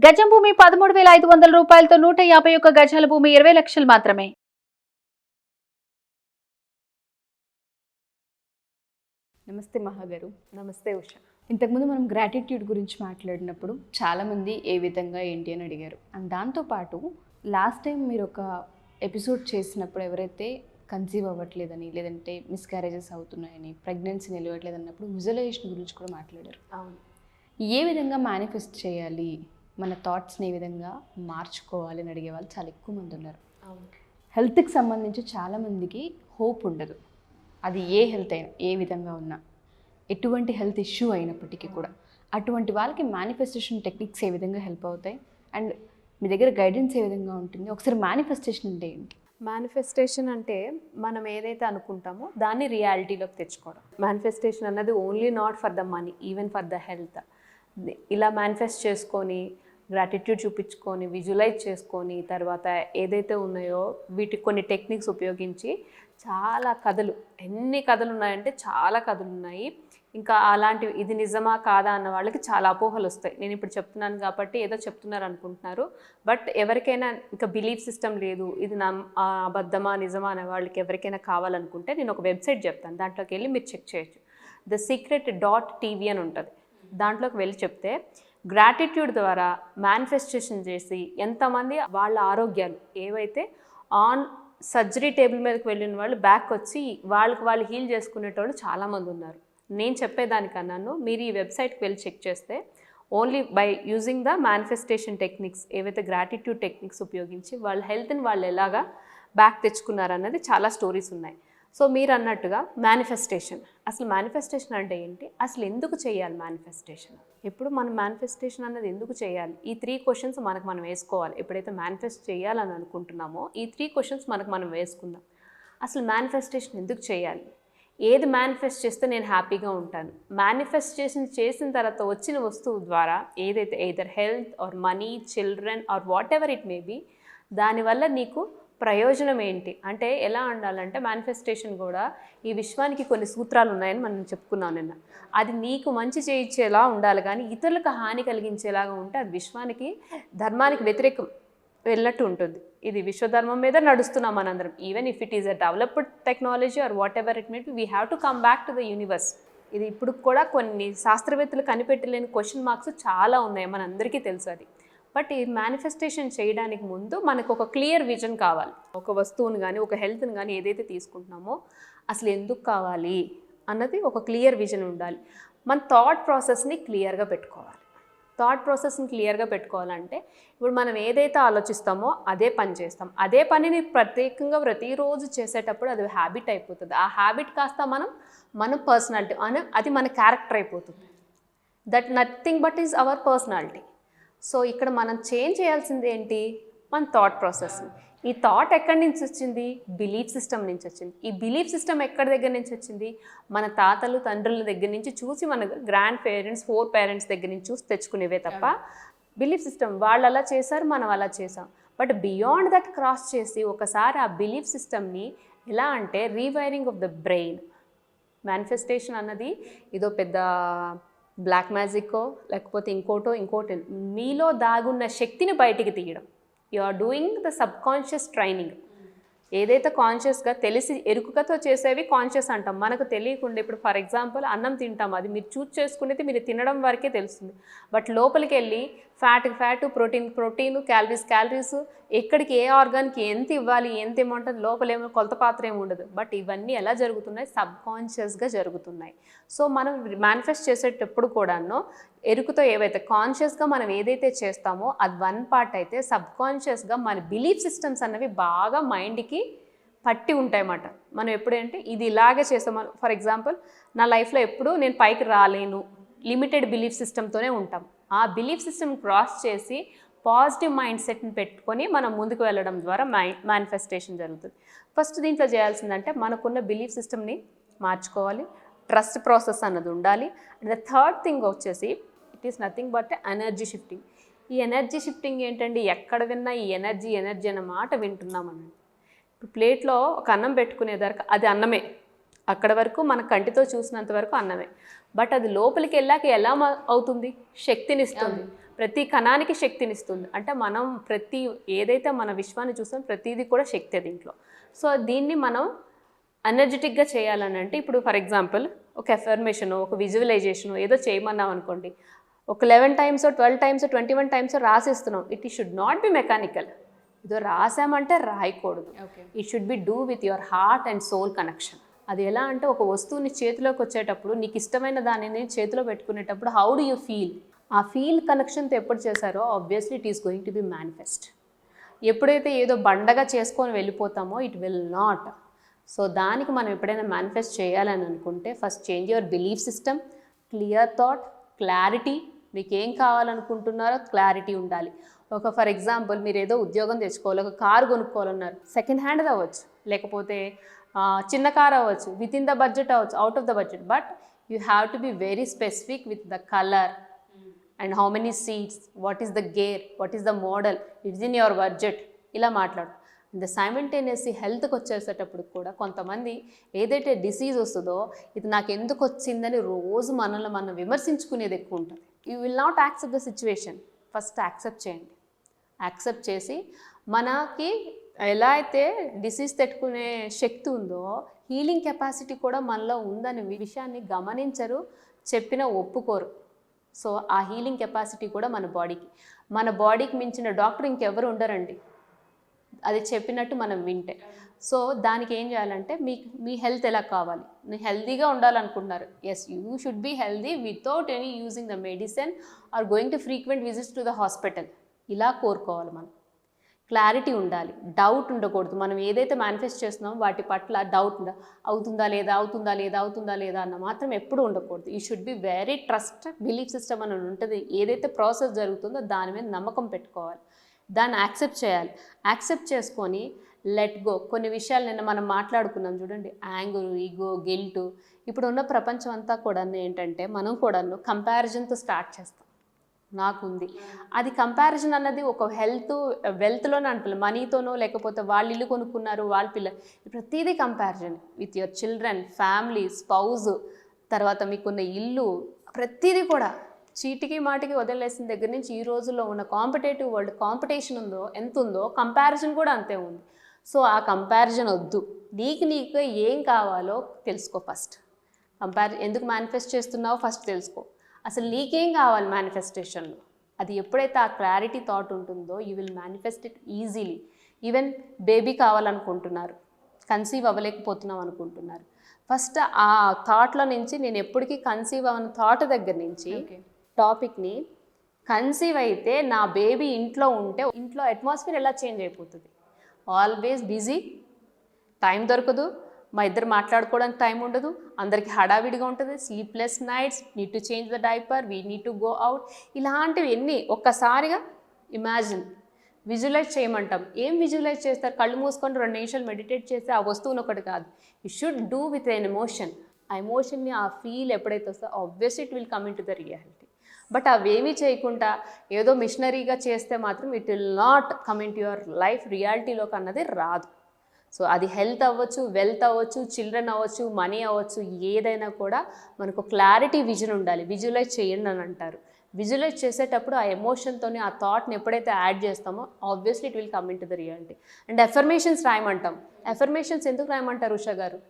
గజం భూమి 13,500 రూపాయలతో 151 గజాల భూమి 20 లక్షలు మాత్రమే. నమస్తే మహాగారు. నమస్తే ఉష. ఇంతకుముందు మనం గ్రాటిట్యూడ్ గురించి మాట్లాడినప్పుడు చాలామంది ఏ విధంగా ఏంటి అని అడిగారు. అండ్ దాంతోపాటు లాస్ట్ టైం మీరు ఒక ఎపిసోడ్ చేసినప్పుడు ఎవరైతే కన్సీవ్ అవ్వట్లేదని, లేదంటే మిస్క్యారేజెస్ అవుతున్నాయని, ప్రెగ్నెన్సీ నిలవట్లేదు అన్నప్పుడు విజువలైజేషన్ గురించి కూడా మాట్లాడారు. అవును. ఏ విధంగా మేనిఫెస్ట్ చేయాలి, మన థాట్స్ని ఏ విధంగా మార్చుకోవాలి అని అడిగే వాళ్ళు చాలా ఎక్కువ మంది ఉన్నారు. అవును. హెల్త్కి సంబంధించి చాలామందికి హోప్ ఉండదు. అది ఏ హెల్త్ అయినా, ఏ విధంగా ఉన్నా, ఎటువంటి హెల్త్ ఇష్యూ అయినప్పటికీ కూడా అటువంటి వాళ్ళకి మేనిఫెస్టేషన్ టెక్నిక్స్ ఏ విధంగా హెల్ప్ అవుతాయి అండ్ మీ దగ్గర గైడెన్స్ ఏ విధంగా ఉంటుంది? ఒకసారి మేనిఫెస్టేషన్ అంటే ఏంటి? మేనిఫెస్టేషన్ అంటే మనం ఏదైతే అనుకుంటామో దాన్ని రియాలిటీలోకి తెచ్చుకోవడం. మేనిఫెస్టేషన్ అన్నది only not for the money, even for the health. ఇలా మేనిఫెస్ట్ చేసుకొని, గ్రాటిట్యూడ్ చూపించుకొని, విజువలైజ్ చేసుకొని, తర్వాత ఏదైతే ఉన్నాయో వీటికి కొన్ని టెక్నిక్స్ ఉపయోగించి చాలా కథలు, ఎన్ని కథలు ఉన్నాయంటే చాలా కథలు ఉన్నాయి. ఇంకా అలాంటివి ఇది నిజమా కాదా అన్న వాళ్ళకి చాలా అపోహలు వస్తాయి. నేను ఇప్పుడు చెప్తున్నాను కాబట్టి ఏదో చెప్తున్నారు అనుకుంటున్నారు. బట్ ఎవరికైనా ఇంకా బిలీఫ్ సిస్టమ్ లేదు, ఇది అబద్ధమా నిజమా అనే వాళ్ళకి ఎవరికైనా కావాలనుకుంటే నేను ఒక వెబ్సైట్ చెప్తాను, దాంట్లోకి వెళ్ళి మీరు చెక్ చేయొచ్చు. thesecret.tv అని ఉంటుంది. దాంట్లోకి వెళ్ళి చెప్తే గ్రాటిట్యూడ్ ద్వారా మేనిఫెస్టేషన్ చేసి ఎంతమంది వాళ్ళ ఆరోగ్యాలు ఏవైతే ఆన్ సర్జరీ టేబుల్ మీదకి వెళ్ళిన వాళ్ళు బ్యాక్ వచ్చి వాళ్ళు హీల్ చేసుకునేటోళ్ళు చాలామంది ఉన్నారు. నేను చెప్పేదానికన్నాను మీరు ఈ వెబ్సైట్కి వెళ్ళి చెక్ చేస్తే only by using the manifestation techniques, ఏవైతే గ్రాటిట్యూడ్ టెక్నిక్స్ ఉపయోగించి వాళ్ళ హెల్త్ని వాళ్ళు ఎలాగా బ్యాక్ తెచ్చుకున్నారన్నది చాలా స్టోరీస్ ఉన్నాయి. సో మీరు అన్నట్టుగా మేనిఫెస్టేషన్, అసలు మేనిఫెస్టేషన్ అంటే ఏంటి, అసలు ఎందుకు చేయాలి మేనిఫెస్టేషన్, ఎప్పుడు మనం మేనిఫెస్టేషన్ అన్నది ఎందుకు చేయాలి, ఈ 3 క్వశ్చన్స్ మనకు మనం వేసుకోవాలి. ఎప్పుడైతే మేనిఫెస్ట్ చేయాలని అనుకుంటున్నామో ఈ 3 క్వశ్చన్స్ మనకు మనం వేసుకుందాం. అసలు మేనిఫెస్టేషన్ ఎందుకు చేయాలి, ఏది మేనిఫెస్ట్ చేస్తే నేను హ్యాపీగా ఉంటాను, మేనిఫెస్టేషన్ చేసిన తర్వాత వచ్చిన వస్తువు ద్వారా ఏదైతే either health or money, children or whatever it may be, దానివల్ల నీకు ప్రయోజనం ఏంటి అంటే ఎలా ఉండాలంటే మేనిఫెస్టేషన్ కూడా ఈ విశ్వానికి కొన్ని సూత్రాలు ఉన్నాయని మనం చెప్పుకున్నాం నిన్న. అది నీకు మంచి చేయించేలా ఉండాలి, కానీ ఇతరులకు హాని కలిగించేలాగా ఉంటే అది విశ్వానికి, ధర్మానికి వ్యతిరేకం వెళ్ళినట్టు ఉంటుంది. ఇది విశ్వధర్మం మీద నడుస్తున్నాం మనందరం. Even if it is a developed technology are whatever it may be, we have to come back to the universe. ఇది ఇప్పుడు కూడా కొన్ని శాస్త్రవేత్తలు కనిపెట్టలేని క్వశ్చన్ మార్క్స్ చాలా ఉన్నాయి, మనందరికీ తెలుసు అది. బట్ ఈ మేనిఫెస్టేషన్ చేయడానికి ముందు మనకు ఒక క్లియర్ విజన్ కావాలి. ఒక వస్తువుని కానీ ఒక హెల్త్ని కానీ ఏదైతే తీసుకుంటున్నామో అసలు ఎందుకు కావాలి అన్నది ఒక క్లియర్ విజన్ ఉండాలి. మన థాట్ ప్రాసెస్ని క్లియర్గా పెట్టుకోవాలి. థాట్ ప్రాసెస్ని క్లియర్గా పెట్టుకోవాలంటే ఇప్పుడు మనం ఏదైతే ఆలోచిస్తామో అదే పని చేస్తాం. అదే పనిని ప్రత్యేకంగా ప్రతిరోజు చేసేటప్పుడు అది హ్యాబిట్ అయిపోతుంది. ఆ హ్యాబిట్ కాస్త మన పర్సనాలిటీ అది మన క్యారెక్టర్ అయిపోతుంది. That nothing but is our personality. So ఇక్కడ మనం చేంజ్ చేయాల్సింది ఏంటి, మన థాట్ ప్రాసెస్. ఈ థాట్ ఎక్కడి నుంచి వచ్చింది, బిలీఫ్ సిస్టమ్ నుంచి వచ్చింది. ఈ బిలీఫ్ సిస్టమ్ ఎక్కడి దగ్గర నుంచి వచ్చింది, మన తాతలు తండ్రుల దగ్గర నుంచి చూసి, మన గ్రాండ్ పేరెంట్స్ 4 పేరెంట్స్ దగ్గర నుంచి చూసి తెచ్చుకునేవే తప్ప బిలీఫ్ సిస్టమ్ వాళ్ళు అలా చేశారు, మనం అలా చేసాం. బట్ బియాండ్ దట్ క్రాస్ చేసి ఒకసారి ఆ బిలీఫ్ సిస్టమ్ని ఎలా అంటే rewiring of the brain. Manifestation అన్నది ఇదో పెద్ద బ్లాక్ మ్యాజిక్కో లేకపోతే ఇంకోటి మీలో దాగున్న శక్తిని బయటికి తీయడం. You are doing the subconscious training. ఏదైతే కాన్షియస్గా తెలిసి ఎరుకతో చేసేవి కాన్షియస్ అంటాం, మనకు తెలియకుండా. ఇప్పుడు ఫర్ ఎగ్జాంపుల్ అన్నం తింటాం, అది మీరు చూస్ చేసుకునేది మీరు తినడం వరకే తెలుస్తుంది. బట్ లోపలికి వెళ్ళి ఫ్యాట్, ప్రోటీన్, క్యాలరీస్, ఎక్కడికి ఏ ఆర్గాన్కి ఎంత ఇవ్వాలి, ఎంత ఏమంటుంది, లోపలేమో కొలత పాత్ర ఏమి ఉండదు. బట్ ఇవన్నీ ఎలా జరుగుతున్నాయి, సబ్కాన్షియస్గా జరుగుతున్నాయి. సో మనం మేనిఫెస్ట్ చేసేటప్పుడు కూడాను ఎరుకుతో ఏవైతే కాన్షియస్గా మనం ఏదైతే చేస్తామో అది 1 పార్ట్ అయితే, సబ్కాన్షియస్గా మన బిలీఫ్ సిస్టమ్స్ అన్నవి బాగా మైండ్కి పట్టి ఉంటాయన్నమాట. మనం ఎప్పుడంటే ఇది ఇలాగే చేస్తాం. ఫర్ ఎగ్జాంపుల్ నా లైఫ్లో ఎప్పుడు నేను పైకి రాలేను, లిమిటెడ్ బిలీఫ్ సిస్టమ్తోనే ఉంటాం. ఆ బిలీఫ్ సిస్టమ్ క్రాస్ చేసి పాజిటివ్ మైండ్ సెట్ని పెట్టుకొని మనం ముందుకు వెళ్ళడం ద్వారా మేనిఫెస్టేషన్ జరుగుతుంది. ఫస్ట్ దీంట్లో చేయాల్సిందంటే మనకున్న బిలీఫ్ సిస్టమ్ని మార్చుకోవాలి. ట్రస్ట్ ప్రాసెస్ అన్నది ఉండాలి. అండ్ ద థర్డ్ థింగ్ వచ్చేసి it is nothing but energy shifting. ఈ ఎనర్జీ షిఫ్టింగ్ ఏంటండి, ఎక్కడ విన్నా ఈ ఎనర్జీ అన్న మాట వింటున్నామన్నది. ఇప్పుడు ప్లేట్లో ఒక అన్నం పెట్టుకునేదాకా అది అన్నమే, అక్కడ వరకు మన కంటితో చూసినంత వరకు అన్నమే. బట్ అది లోపలికి వెళ్ళాక ఎలా అవుతుంది, శక్తిని ఇస్తుంది. ప్రతి కణానికి శక్తినిస్తుంది. అంటే మనం ఏదైతే మన విశ్వాన్ని చూస్తాం ప్రతిదీ కూడా శక్తి దీంట్లో. సో దీన్ని మనం ఎనర్జెటిక్గా చేయాలని అంటే ఇప్పుడు ఫర్ ఎగ్జాంపుల్ ఒక ఎఫర్మేషన్, ఒక విజువలైజేషన్ ఏదో చేయమన్నాం అనుకోండి, ఒక 11 టైమ్స్ 12 టైమ్స్ 21 టైమ్స్ రాసేస్తున్నాం. It should not be mechanical. ఏదో రాసామంటే రాయకూడదు. It should be do with your heart and soul connection. అది ఎలా అంటే ఒక వస్తువుని చేతిలోకి వచ్చేటప్పుడు నీకు ఇష్టమైన దానిని చేతిలో పెట్టుకునేటప్పుడు హౌ డు యూ ఫీల్, ఆ ఫీల్ కనెక్షన్తో ఎప్పుడు చేశారో obviously it is going to be manifest. ఎప్పుడైతే ఏదో బండగా చేసుకొని వెళ్ళిపోతామో ఇట్ విల్ నాట్. సో దానికి మనం ఎప్పుడైనా మేనిఫెస్ట్ చేయాలని అనుకుంటే first change your belief system, clear thought, clarity. మీకు ఏం కావాలనుకుంటున్నారో క్లారిటీ ఉండాలి. ఒక ఫర్ ఎగ్జాంపుల్ మీరు ఏదో ఉద్యోగం తెచ్చుకోవాలి, ఒక కారు కొనుక్కోవాలన్నారు, సెకండ్ హ్యాండ్ అవ్వచ్చు, లేకపోతే చిన్న కార్ అవ్వచ్చు, విత్ ఇన్ ద బడ్జెట్ అవ్వచ్చు, out of the budget. But you have to be very specific with the colour and how many seats, what is the gear, what is the model, it's in your budget. ఇలా మాట్లాడు. The simultaneously హెల్త్కి వచ్చేసేటప్పుడు కూడా కొంతమంది ఏదైతే disease వస్తుందో ఇది నాకు ఎందుకు వచ్చిందని రోజు మనల్ని మనం విమర్శించుకునేది ఎక్కువ ఉంటుంది. You will not accept the situation. First accept చేయండి. యాక్సెప్ట్ చేసి మనకి ఎలా అయితే డిసీజ్ తట్టుకునే శక్తి ఉందో హీలింగ్ కెపాసిటీ కూడా మనలో ఉందనే విషయాన్ని గమనించరు, చెప్పినా ఒప్పుకోరు. సో ఆ హీలింగ్ కెపాసిటీ కూడా మన బాడీకి మించిన డాక్టర్ ఇంకెవరు ఉండరండి, అది చెప్పినట్టు మనం వింటే. సో దానికి ఏం చేయాలంటే మీ హెల్త్ ఎలా కావాలి, మీరు హెల్తీగా ఉండాలనుకుంటున్నారు, yes you should be healthy without any using the medicine or going to frequent visits to the hospital. ఇలా కోరుకోవాలి. మనం క్లారిటీ ఉండాలి, డౌట్ ఉండకూడదు. మనం ఏదైతే మేనిఫెస్ట్ చేస్తున్నామో వాటి పట్ల డౌట్ అవుతుందా లేదా అన్న మాత్రం ఎప్పుడు ఉండకూడదు. You should be very trust belief system అని ఉంటుంది. ఏదైతే ప్రాసెస్ జరుగుతుందో దాని మీద నమ్మకం పెట్టుకోవాలి, దాన్ని యాక్సెప్ట్ చేయాలి. యాక్సెప్ట్ చేసుకొని లెట్ గో. కొన్ని విషయాలు నిన్న మనం మాట్లాడుకున్నాం చూడండి, యాంగర్, ఈగో, గిల్ట్. ఇప్పుడు ఉన్న ప్రపంచం అంతా కూడా ఏంటంటే మనం కూడా కంపారిజన్తో స్టార్ట్ చేస్తాం. నాకుంది అది కంపారిజన్ అన్నది ఒక వెల్త్లోనే అంటున్నారు, మనీతోనో లేకపోతే వాళ్ళు ఇల్లు కొనుక్కున్నారు, వాళ్ళ పిల్లలు, ప్రతిదీ comparison with your children, family, spouse, తర్వాత మీకున్న ఇల్లు, ప్రతిదీ కూడా చీటికి మాటికి వదిలేసిన దగ్గర నుంచి ఈ రోజుల్లో ఉన్న కాంపిటేటివ్ వరల్డ్ కాంపిటీషన్ ఎంత ఉందో కంపారిజన్ కూడా అంతే ఉంది. సో ఆ కంపారిజన్ వద్దు. నీకు ఏం కావాలో తెలుసుకో. ఫస్ట్ ఎందుకు మేనిఫెస్ట్ చేస్తున్నావో ఫస్ట్ తెలుసుకో. అసలు నీకేం కావాలి మేనిఫెస్టేషన్లో, అది ఎప్పుడైతే ఆ క్లారిటీ థాట్ ఉంటుందో you will manifest it easily. Even baby కావాలనుకుంటున్నారు, కన్సీవ్ అవ్వలేకపోతున్నాం అనుకుంటున్నారు, ఫస్ట్ ఆ థాట్లో నుంచి నేను ఎప్పటికీ కన్సీవ్ అవ్వని థాట్ దగ్గర నుంచి టాపిక్ని కన్సీవ్ అయితే నా బేబీ ఇంట్లో ఉంటే ఇంట్లో అట్మాస్ఫియర్ ఎలా చేంజ్ అయిపోతుంది. ఆల్వేస్ బిజీ, టైం దొరకదు, మా ఇద్దరు మాట్లాడుకోవడానికి టైం ఉండదు, అందరికీ హడావిడిగా ఉంటుంది, sleepless nights, need to change the diaper, we need to go out, ఇలాంటివి ఎన్ని ఒక్కసారిగా ఇమాజిన్, విజువలైజ్ చేయమంటాం. ఏం విజువలైజ్ చేస్తారు? కళ్ళు మూసుకొని 2 నిమిషాలు మెడిటేట్ చేస్తే ఆ వస్తువుని ఒకటి కాదు. You should do with an emotion. ఆ ఎమోషన్ని, ఆ ఫీల్ ఎప్పుడైతే వస్తుందో obviously it will come into the reality. But అవేమీ చేయకుండా ఏదో మిషనరీగా చేస్తే మాత్రం it will not come into your life, రియాలిటీలోకి అన్నది రాదు. సో అది హెల్త్ అవ్వచ్చు, వెల్త్ అవ్వచ్చు, చిల్డ్రన్ అవ్వచ్చు, మనీ అవ్వచ్చు, ఏదైనా కూడా మనకు క్లారిటీ విజన్ ఉండాలి. విజువలైజ్ చేయండి అని అంటారు. విజువలైజ్ చేసేటప్పుడు ఆ ఎమోషన్తోని ఆ థాట్ని ఎప్పుడైతే యాడ్ చేస్తామో obviously it will come into the reality. And affirmations రాయమంటాం. ఎఫర్మేషన్స్ ఎందుకు రాయమంటారు ఉషా గారు?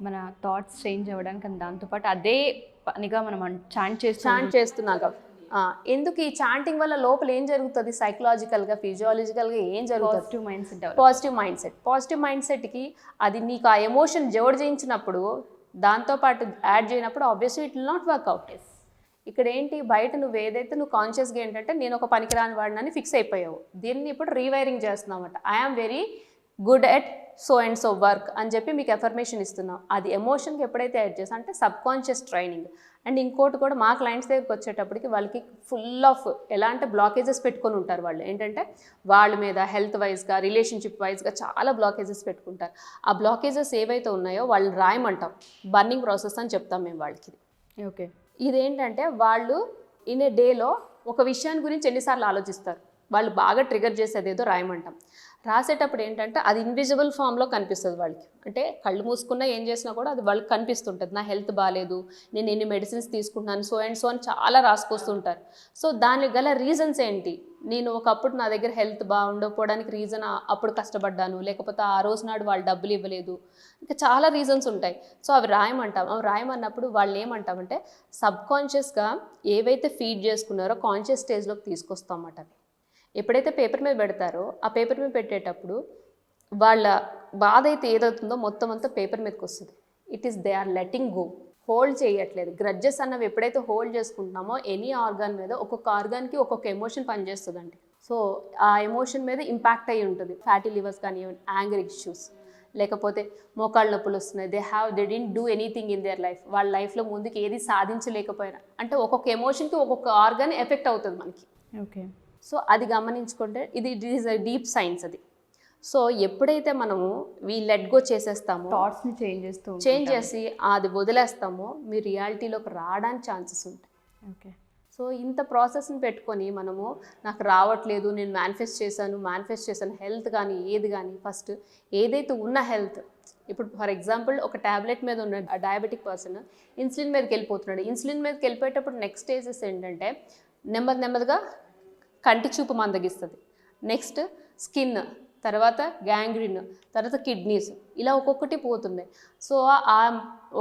మన థాట్స్ చేంజ్ అవ్వడానికి, అండ్ దాంతోపాటు అదే పనిగా మనం చాంట్ చేస్తున్నాగా. ఎందుకు ఈ చాంటింగ్ వల్ల లోపల ఏం జరుగుతుంది? సైకలాజికల్గా, ఫిజియాలజికల్గా ఏం జరుగుతుంది? పాజిటివ్ మైండ్ సెట్కి అది నీకు ఆ ఎమోషన్ జోడు చేయించినప్పుడు, దాంతోపాటు యాడ్ చేయనప్పుడు obviously it will not work out. ఇక్కడ ఏంటి, బయట నువ్వు ఏదైతే నువ్వు కాన్షియస్గా ఏంటంటే నేను ఒక పనికిరాని వాడినని ఫిక్స్ అయిపోయావు, దీన్ని ఇప్పుడు రీవైరింగ్ చేస్తున్నావు అన్నమాట. I am very good at so and so work అని చెప్పి మీకు ఎఫర్మేషన్ ఇస్తున్నాం. అది ఎమోషన్కి ఎప్పుడైతే యాడ్ చేస్తాం అంటే సబ్ కాన్షియస్ ట్రైనింగ్. అండ్ ఇంకోటి కూడా, మా క్లయింట్స్ దగ్గరికి వచ్చేటప్పటికి వాళ్ళకి ఫుల్ ఆఫ్ ఎలా అంటే బ్లాకేజెస్ పెట్టుకొని ఉంటారు. వాళ్ళు ఏంటంటే వాళ్ళ మీద హెల్త్ వైజ్గా, రిలేషన్షిప్ వైజ్గా చాలా బ్లాకేజెస్ పెట్టుకుంటారు. ఆ బ్లాకేజెస్ ఏవైతే ఉన్నాయో వాళ్ళని రాయమంటాం. బర్నింగ్ ప్రాసెస్ అని చెప్తాం మేము వాళ్ళకి. ఓకే, ఇదేంటంటే వాళ్ళు ఇన్ ఏ డేలో ఒక విషయాన్ని గురించి ఎన్నిసార్లు ఆలోచిస్తారు, వాళ్ళు బాగా ట్రిగర్ చేసేది ఏదో రాయమంటాం. రాసేటప్పుడు ఏంటంటే అది ఇన్విజిబుల్ ఫామ్లో కనిపిస్తుంది వాళ్ళకి. అంటే కళ్ళు మూసుకున్నా ఏం చేసినా కూడా అది వాళ్ళకి కనిపిస్తుంటుంది. నా హెల్త్ బాగాలేదు, నేను ఎన్ని మెడిసిన్స్ తీసుకుంటున్నాను, సో అండ్ సో అని చాలా రాసుకొస్తుంటారు. సో దానికి గల రీజన్స్ ఏంటి, నేను ఒకప్పుడు నా దగ్గర హెల్త్ బాగుండకపోవడానికి రీజన్ అప్పుడు కష్టపడ్డాను, లేకపోతే ఆ రోజు నాడు వాళ్ళు డబ్బులు ఇవ్వలేదు, ఇంకా చాలా రీజన్స్ ఉంటాయి. సో అవి రాయమంటాం. అవి రాయమన్నప్పుడు వాళ్ళు ఏమంటామంటే సబ్కాన్షియస్గా ఏవైతే ఫీడ్ చేసుకున్నారో కాన్షియస్ స్టేజ్లోకి తీసుకొస్తామన్నమాట. అవి ఎప్పుడైతే పేపర్ మీద పెడతారో ఆ పేపర్ మీద పెట్టేటప్పుడు వాళ్ళ బాధ అయితే ఏదవుతుందో మొత్తం అంతా పేపర్ మీదకి వస్తుంది. It is they are letting go, hold చేయట్లేదు. గ్రడ్జెస్ అన్నవి ఎప్పుడైతే హోల్డ్ చేసుకుంటున్నామో ఎనీ ఆర్గాన్ మీద ఒక్కొక్క ఆర్గాన్కి ఒక్కొక్క ఎమోషన్ పనిచేస్తుందండి. సో ఆ ఎమోషన్ మీద ఇంపాక్ట్ అయ్యి ఉంటుంది. ఫ్యాటీ లివర్స్ కానీ, యాంగర్ ఇష్యూస్, లేకపోతే మోకాళ్ళ నొప్పులు వస్తున్నాయి, they didn't do anything in their life, వాళ్ళ లైఫ్లో ముందుకు ఏది సాధించలేకపోయినా, అంటే ఒక్కొక్క ఎమోషన్కి ఒక్కొక్క ఆర్గాన్ ఎఫెక్ట్ అవుతుంది మనకి. ఓకే. సో అది గమనించుకుంటే ఇది ఈజ్ అ డీప్ సైన్స్ అది. సో ఎప్పుడైతే మనము లెట్ గో చేసేస్తామో, థాట్స్ని చేంజ్ చేసి అది వదిలేస్తామో, మీ రియాలిటీలోకి రావడానికి ఛాన్సెస్ ఉంటాయి. ఓకే. సో ఇంత ప్రాసెస్ని పెట్టుకొని మనము నాకు రావట్లేదు, నేను మేనిఫెస్ట్ చేశాను హెల్త్ కానీ ఏది కానీ, ఫస్ట్ ఏదైతే ఉన్న హెల్త్, ఇప్పుడు ఫర్ ఎగ్జాంపుల్ ఒక ట్యాబ్లెట్ మీద ఉన్న డయాబెటిక్ పర్సన్ ఇన్సులిన్ మీదకి వెళ్ళిపోతున్నాడు. ఇన్సులిన్ మీదకి వెళ్ళిపోయేటప్పుడు నెక్స్ట్ స్టేజెస్ ఏంటంటే నెమ్మదిగా కంటి చూపు మందగిస్తుంది, నెక్స్ట్ స్కిన్, తర్వాత గ్యాంగ్రీన్, తర్వాత కిడ్నీస్, ఇలా ఒక్కొక్కటి పోతున్నాయి. సో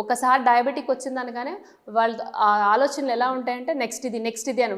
ఒకసారి డయాబెటిక్ వచ్చిందనగానే వాళ్ళు ఆ ఆలోచనలు ఎలా ఉంటాయంటే నెక్స్ట్ ఇది అని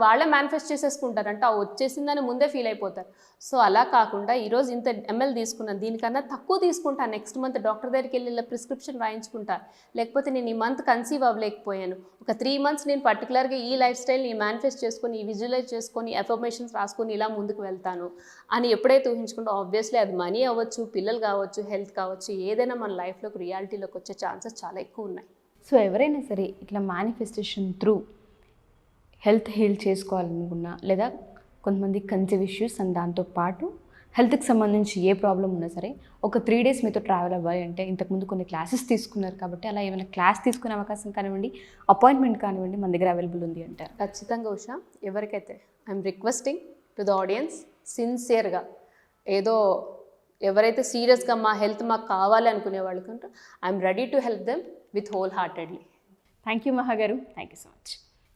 వాళ్ళే మేనిఫెస్ట్ చేసేసుకుంటారు. అంటే వచ్చేసిందని ముందే ఫీల్ అయిపోతారు. సో అలా కాకుండా ఈరోజు ఇంత ఎంఎల్ తీసుకున్నాను, దీనికన్నా తక్కువ తీసుకుంటా, నెక్స్ట్ మంత్ డాక్టర్ దగ్గరికి వెళ్ళి ఇలా ప్రిస్క్రిప్షన్ రాయించుకుంటా, లేకపోతే నేను ఈ మంత్ కన్సీవ్ అవ్వలేకపోయాను, ఒక 3 months నేను పర్టికులర్గా ఈ లైఫ్ స్టైల్ని మేనిఫెస్ట్ చేసుకొని, విజువలైజ్ చేసుకొని, అఫర్మేషన్స్ రాసుకొని ఇలా ముందుకు వెళ్తాను అని ఎప్పుడైతే ఊహించుకుంటో ఆబ్వియస్లీ అది మనీ అవ్వచ్చు, పిల్లలు కావచ్చు, హెల్త్ కావచ్చు, ఏదైనా మన లైఫ్లోకి రియాలిటీలోకి వచ్చే ఛాన్సెస్ చాలా ఎక్కువ ఉన్నాయి. సో ఎవరైనా సరే ఇట్లా మేనిఫెస్టేషన్ త్రూ హెల్త్ హీల్ చేసుకోవాలనుకున్నా, లేదా కొంతమంది కన్సీవ్ ఇష్యూస్ అండ్ దాంతోపాటు హెల్త్కి సంబంధించి ఏ ప్రాబ్లం ఉన్నా సరే ఒక 3 days మీతో ట్రావెల్ అవ్వాలి అంటే, ఇంతకుముందు కొన్ని క్లాసెస్ తీసుకున్నారు కాబట్టి అలా ఏమైనా క్లాస్ తీసుకునే అవకాశం కానివ్వండి, అపాయింట్మెంట్ కానివ్వండి మన దగ్గర అవైలబుల్ ఉంది అంటారు? ఖచ్చితంగా ఉషా, ఎవరికైతే I'm requesting to the audience సిన్సియర్గా, ఏదో ఎవరైతే సీరియస్గా మా హెల్త్ మాకు కావాలి అనుకునే వాళ్ళకంటే I'm ready to help them with whole heartedly. Thank you మహా గారు, thank you so much.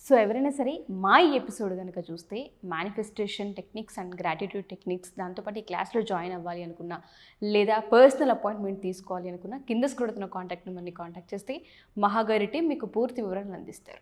So ఎవరైనా సరే మా ఈ ఎపిసోడ్ కనుక చూస్తే manifestation techniques and gratitude techniques, దాంతోపాటు ఈ క్లాస్లో జాయిన్ అవ్వాలి అనుకున్నా, లేదా పర్సనల్ అపాయింట్మెంట్ తీసుకోవాలి అనుకున్నా, కింద స్క్రోల్ అవుతున్న కాంటాక్ట్ నెంబర్ని కాంటాక్ట్ చేస్తే మహా గారి టీం మీకు పూర్తి వివరాలను అందిస్తారు.